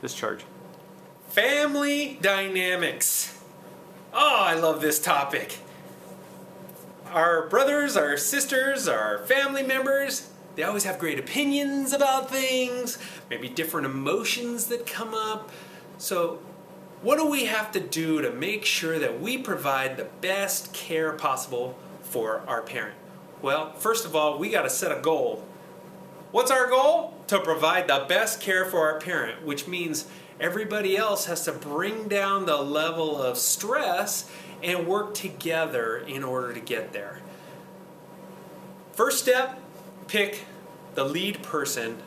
discharge. Family dynamics. Oh, I love this topic. Our brothers, our sisters, our family members, they always have great opinions about things, maybe different emotions that come up. So what do we have to do to make sure that we provide the best care possible for our parent? Well, first of all, we got to set a goal. What's our goal? To provide the best care for our parent, which means everybody else has to bring down the level of stress and work together in order to get there. First step, pick the lead person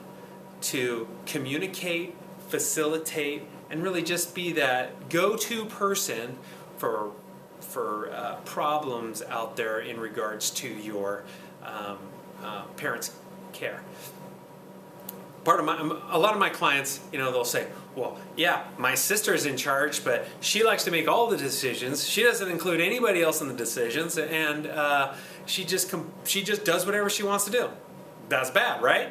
to communicate, facilitate, and really just be that go-to person for problems out there in regards to your parents' care. A lot of my clients, they'll say, well, yeah, my sister's in charge, but she likes to make all the decisions. She doesn't include anybody else in the decisions, and she just does whatever she wants to do. That's bad, right?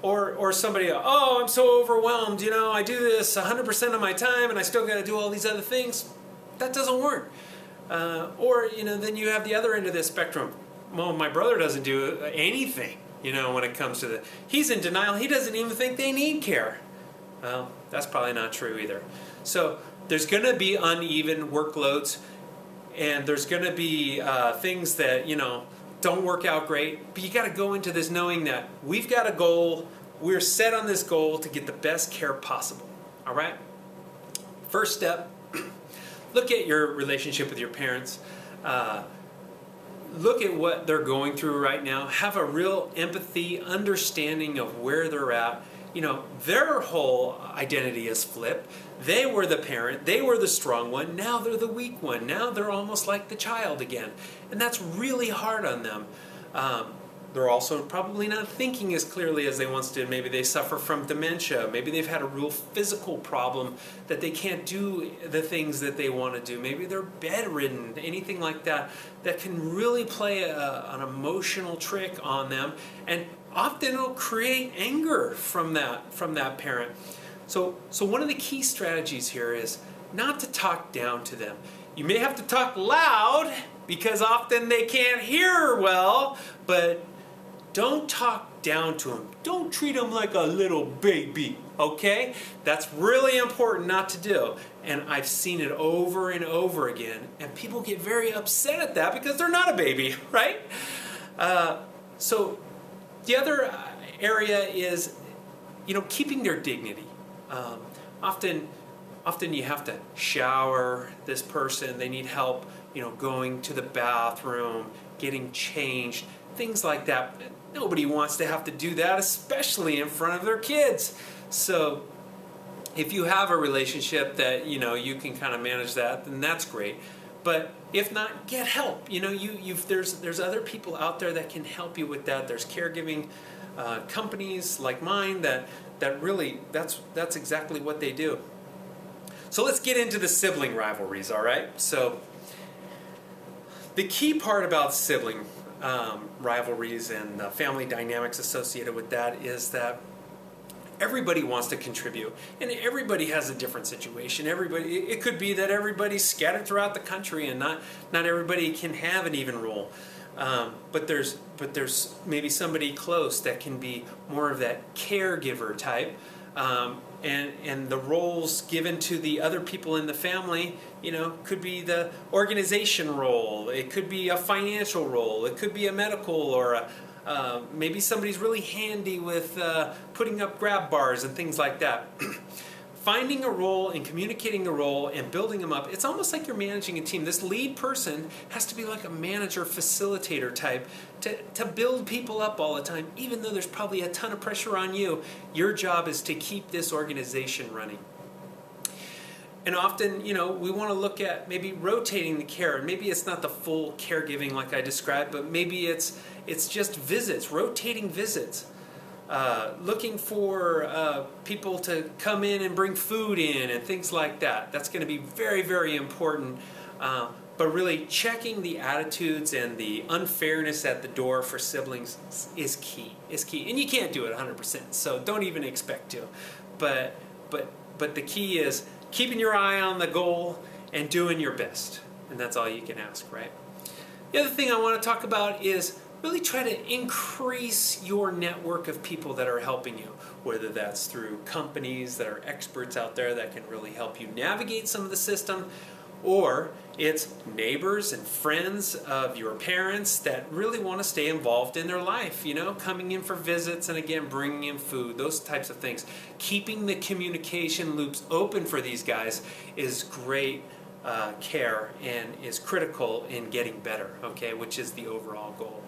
Or somebody, oh, I'm so overwhelmed, I do this 100% of my time and I still got to do all these other things. That doesn't work. Or then you have the other end of this spectrum. Well, my brother doesn't do anything, when it comes to he's in denial. He doesn't even think they need care. Well, that's probably not true either. So there's going to be uneven workloads, and there's going to be things that, don't work out great, but you got to go into this knowing that we've got a goal. We're set on this goal to get the best care possible. All right? First step, look at your relationship with your parents. Look at what they're going through right now. Have a real empathy, understanding of where they're at. Their whole identity is flipped. They were the parent. They were the strong one. Now they're the weak one. Now they're almost like the child again. And that's really hard on them. They're also probably not thinking as clearly as they once did. Maybe they suffer from dementia. Maybe they've had a real physical problem that they can't do the things that they want to do. Maybe they're bedridden, anything like that, that can really play an emotional trick on them. And often it'll create anger from that parent. So one of the key strategies here is not to talk down to them. You may have to talk loud because often they can't hear well, but don't talk down to them. Don't treat them like a little baby, okay? That's really important not to do. And I've seen it over and over again, and people get very upset at that because they're not a baby, right? So the other area is, keeping their dignity. Often you have to shower this person. They need help, going to the bathroom, getting changed, things like that. Nobody wants to have to do that, especially in front of their kids. So if you have a relationship that, you can kind of manage that, then that's great. But if not, get help. There's other people out there that can help you with that. There's caregiving companies like mine that really, that's exactly what they do. So let's get into the sibling rivalries, all right? So the key part about sibling rivalries and the family dynamics associated with that is that everybody wants to contribute, and everybody has a different situation. It could be that everybody's scattered throughout the country, and not everybody can have an even role. But there's maybe somebody close that can be more of that caregiver type, and the roles given to the other people in the family, could be the organization role. It could be a financial role. It could be a medical, or maybe somebody's really handy with putting up grab bars and things like that. Finding a role and communicating the role and building them up, it's almost like you're managing a team. This lead person has to be like a manager, facilitator type to build people up all the time, even though there's probably a ton of pressure on you. Your job is to keep this organization running. And often, we want to look at maybe rotating the care. Maybe it's not the full caregiving like I described, but maybe it's just visits, rotating visits. Looking for people to come in and bring food in and things like that. That's going to be very, very important. But really checking the attitudes and the unfairness at the door for siblings is key. And you can't do it 100%, so don't even expect to. But but the key is keeping your eye on the goal and doing your best. And that's all you can ask, right? The other thing I want to talk about is really try to increase your network of people that are helping you, whether that's through companies that are experts out there that can really help you navigate some of the system, or it's neighbors and friends of your parents that really want to stay involved in their life, you know, coming in for visits and again bringing in food, those types of things. Keeping the communication loops open for these guys is great care and is critical in getting better, okay, which is the overall goal.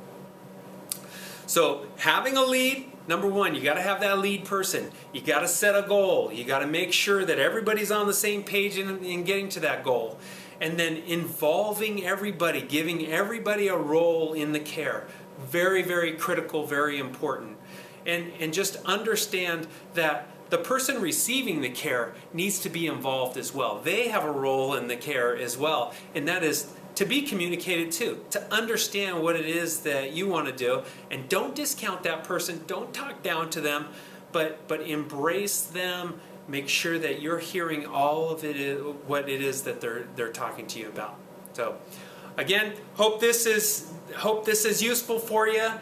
So having a lead, number one, you got to have that lead person. You got to set a goal. You got to make sure that everybody's on the same page in getting to that goal. And then involving everybody, giving everybody a role in the care. Very, very critical, very important. And just understand that the person receiving the care needs to be involved as well. They have a role in the care as well, and that is to be communicated to understand what it is that you want to do, and don't discount that person, don't talk down to them, but embrace them. Make sure that you're hearing all of it, what it is that they're talking to you about. So again, hope this is useful for you.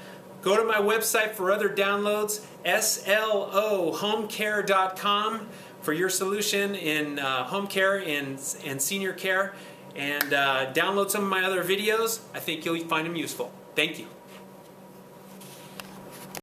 Go to my website for other downloads, SLOhomecare.com, for your solution in home care and senior care. And download some of my other videos. I think you'll find them useful. Thank you.